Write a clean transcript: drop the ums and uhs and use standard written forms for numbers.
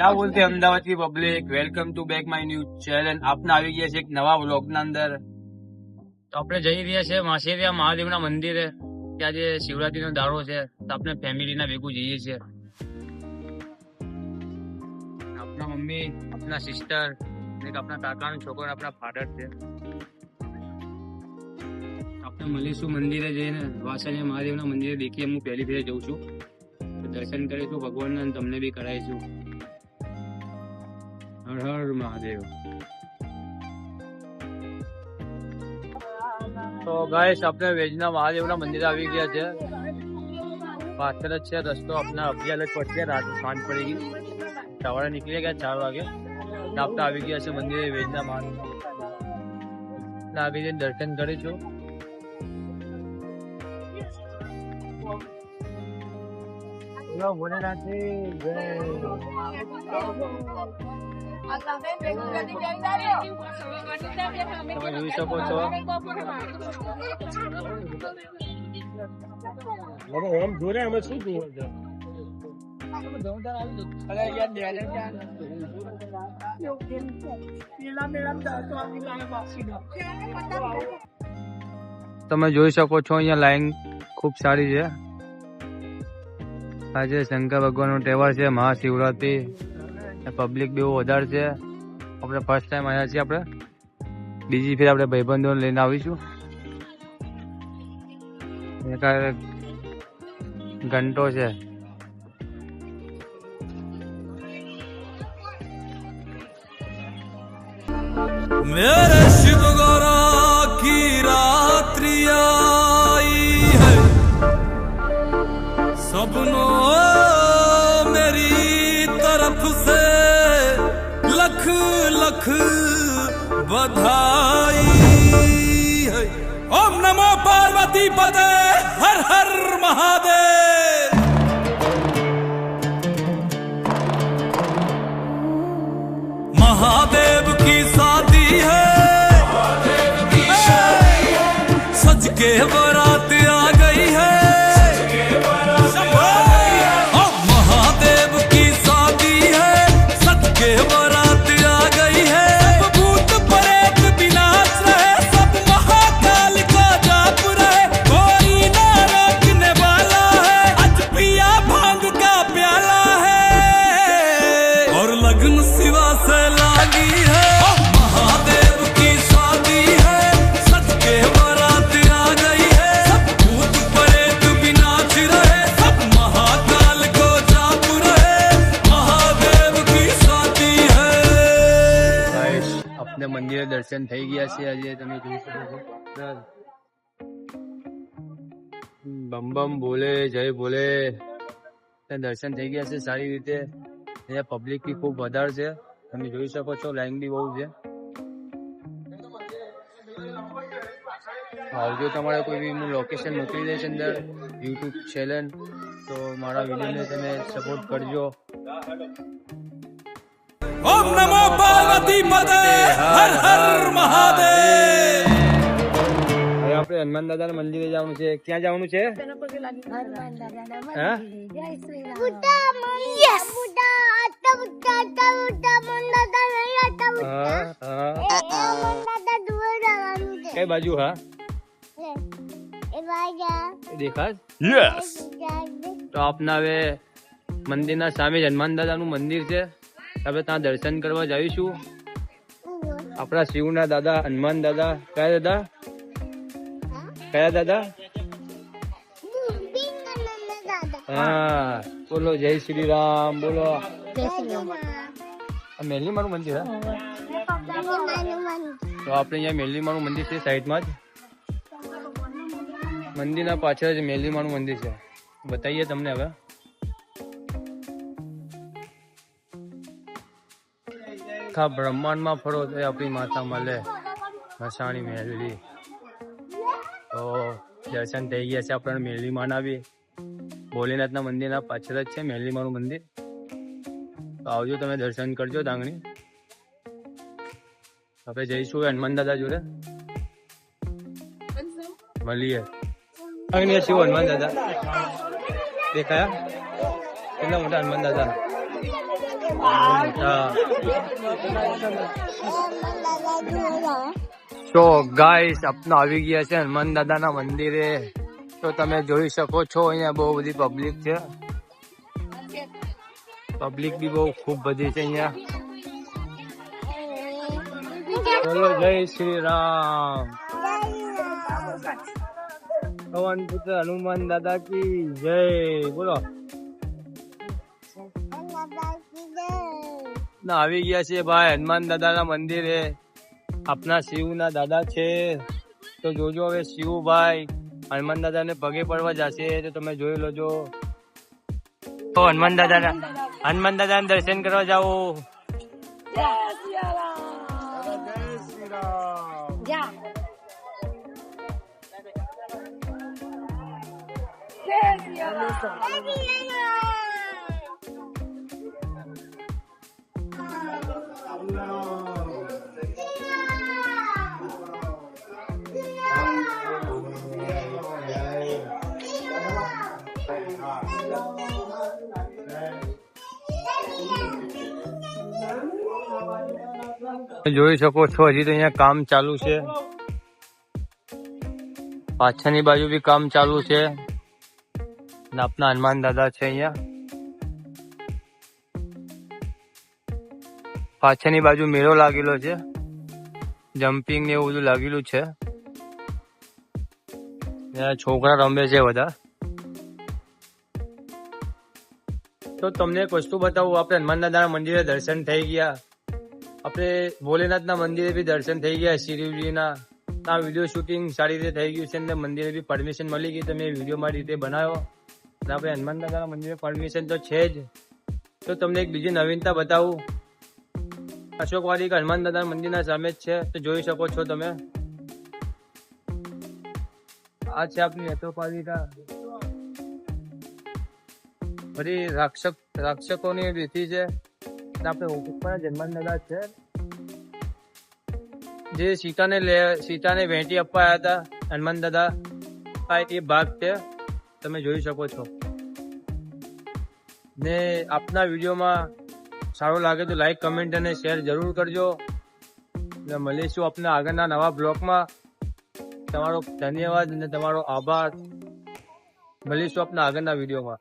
क्या बोलते हैं अहमदाबाद की public, welcome to back my new channel. આપને આવી ગયા છે એક નવા વ્લોગ ના અંદર. તો આપણે જઈ રહ્યા છે માસેરિયા મહાદેવના મંદિરે. ત્યાં જે શિવરાત્રીનો દાડો છે તો આપણે ફેમિલીના ભેગું જઈએ છીએ. આપણા મમ્મી, આપણા સિસ્ટર, એક આપણા કાકાનો છોકરો, આપણા ફાધર છે. આપણે મળીશું મંદિરે જઈને. વાસણિયા મહાદેવના મંદિરે દેખીએ. હું પહેલી ફેરે જઉં છું, દર્શન કરીશું ભગવાનના અને તમને બી કરાવીશું. હર હર મહાદેવ. તો ગાઈસ આપણે વેજના મહાદેવના મંદિર આવી ગયા છે. પાછળ જ છે રસ્તો. આપણે અભિયાલ જ પડશે. રાત સાંજ પડી ગઈ. સવારે નીકળી ગયા 4 વાગે. આપણે આવી ગયા છે મંદિરે વેજના મહાદેવ. આવી જઈને દર્શન કરીશું. તમે જોઈ શકો છો. એમ જોડે અમે શું જોવા છે? તમે જોઈ શકો છો અહીંયા લાઈન ખૂબ સારી છે. આજે શંકર ભગવાનનો તહેવાર છે, મહાશિવરાત્રી. પબ્લિક બહુ વધારે છે. આપણે ફર્સ્ટ ટાઈમ આવ્યા છીએ. આપણે બીજી ફેર આપણે ભાઈબંધોને લઈને આવીશું. ઘંટો છે. मेरे शिव गौरा की रात्रि आई है, सबनो मेरी तरफ से लख लख बधाई है. ओम नमो पार्वती पते, हर हर महादेव. महादेव की शादी है, सज के बारात आ गई है. महादेव की शादी है, सज के बारात आ गई है. सब भूत प्रेत विनाश रहे, सब महाकाल का जाप रहे. कोई ना रोकने वाला है, आज पिया भांग का प्याला है. और लगन शिवा से लागी है. महादेव की शादी है, सज के बारात आ गई है. सब भूत प्रेत विनाश रहे, सब महाकाल को जाप रहे. महादेव की शादी है. ગાઈસ આપણે મંદિરે દર્શન થઈ ગયા છે. આજે તમે જોઈ શકો છો. બમ બમ બોલે, જય બોલે. દર્શન થઈ ગયા છે સારી રીતે. અહીંયા પબ્લિક બી ખૂબ વધારે છે. તમે જોઈ શકો છો. લાઈન બી બહુ છે. આવજો. તમારે કોઈ બી હું લોકેશન મોકલી દઈશ અંદર યુટ્યુબ ચેનલ. તો મારા વિડીયોને તમે સપોર્ટ કરજો. ओम नमो पार्वती पते, हर हर महादेव. હવે આપણે હનુમાન દાદાના મંદિરે જવાનું છે. ક્યાં જવાનું છે? હા? કઈ બાજુ? હા દેખાશ. यस. તો આપના હવે મંદિરના સામે જ હનુમાન દાદાનું મંદિર છે. આપણે ત્યાં દર્શન કરવા જઈશું. આપણા શિવના દાદા હનુમાન દાદા. કયા દાદા? કયા દાદા? હા બોલો જય શ્રી રામ. બોલો. આ મેલીમાનું મંદિર. હા તો આપણે અહીંયા મેલીમાનું મંદિર છે સાઈડમાં જ. મંદિરના પાછળ જ મેલીમાનું મંદિર છે. બતાવીએ તમને. હવે આખા બ્રહ્માંડમાં ફરો તો આપણી માતા મળે. મસાણી મેલડી. તો દર્શન થઈ ગયા છે આપણને મેલીમાના બી. ભોલેનાથના મંદિરના પાછળ જ છે મેલીમાનું મંદિર. તો આવજો, તમે દર્શન કરજો. દાંગણી આપણે જઈશું હનુમાન દાદા જોડે. મળીએ. શિવ હનુમાન દાદા દેખાયા? કેટલા મોટા હનુમાન દાદા. તો ગાઈસ આપના આવી ગયા છે હનુમાન દાદાના મંદિરે. તો તમે જોઈ શકો છો અહીંયા બહુ બધી પબ્લિક છે. પબ્લિક બી બહુ ખૂબ બધી છે અહીંયા. ચલો જય શ્રી રામ. પવન પુત્ર હનુમાન દાદા કી જય. બોલો ના આવી ગયા છે ભાઈ હનુમાન દાદાના મંદિરે. આપના શિવના દાદા છે. તો જોજો હવે શિવભાઈ હનુમાન દાદાને પગે પડવા જશે તો તમે જોઈ લોજો. તો હનુમાન દાદાના દર્શન કરવા જાઓ. જોઈ શકો છો હજી તો અહીંયા કામ ચાલુ છે. પાછળની બાજુ બી કામ ચાલુ છે. આપના હનુમાન દાદા છે અહીંયા. પાછળની બાજુ મેળો લાગેલો છે. જમ્પિંગ ને એવું બધું લાગેલું છે. છોકરા રમે છે બધા. તો તમને એક વસ્તુ બતાવું. આપણે હનુમાન દાદાના મંદિરે દર્શન થઈ ગયા. આપણે ભોલેનાથના મંદિરે બી દર્શન થઈ ગયા. શિવજીના આ વિડીયો શૂટિંગ સારી રીતે થઈ ગયું છે અને મંદિરે બી પરમિશન મળી ગઈ. તમે વિડીયો મારી રીતે બનાવ્યો. આપણે હનુમાન દાદાના મંદિરે પરમિશન તો છે જ. તો તમને એક બીજી નવીનતા બતાવું. અશોકવાડી હનુમાન દાદાના મંદિરના સામે જ છે. તો જોઈ શકો છો તમે. આ છે આપની અશોકવાડિકા. બધી રાક્ષકોની રીતિ છે. આપણે ઉપર જ હનુમાન દાદા છે. જે સીતાને ભેટી આપવા આવ્યા હતા હનુમાન દાદા. આ એ ભાગ છે. તમે જોઈ શકો છો. ને આપના વિડીયોમાં સારો લાગે તો લાઈક કમેન્ટ અને શેર જરૂર કરજો. મળીશું આપના આગળના નવા બ્લોગમાં. તમારો ધન્યવાદ અને તમારો આભાર. મળીશું આપના આગળના વિડીયોમાં.